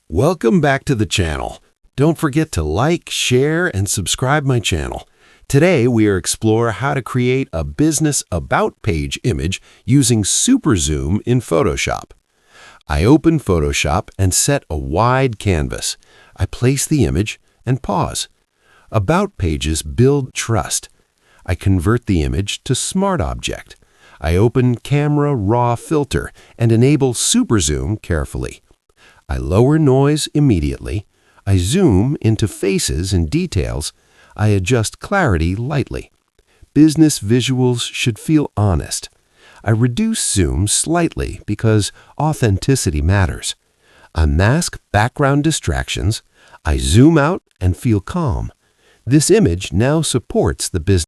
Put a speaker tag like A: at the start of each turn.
A: Welcome back to the channel. Don't forget to like, share, and subscribe my channel. Today, we are explore how to create a business about page image using super zoom in Photoshop. I open Photoshop and set a wide canvas. I place the image and pause. About pages build trust. I convert the image to Smart Object. I open Camera Raw Filter and enable super zoom carefully. I lower noise immediately. I zoom into faces and details. I adjust clarity lightly. Business visuals should feel honest. I reduce zoom slightly because authenticity matters. I mask background distractions. I zoom out and feel calm. This image now supports the business.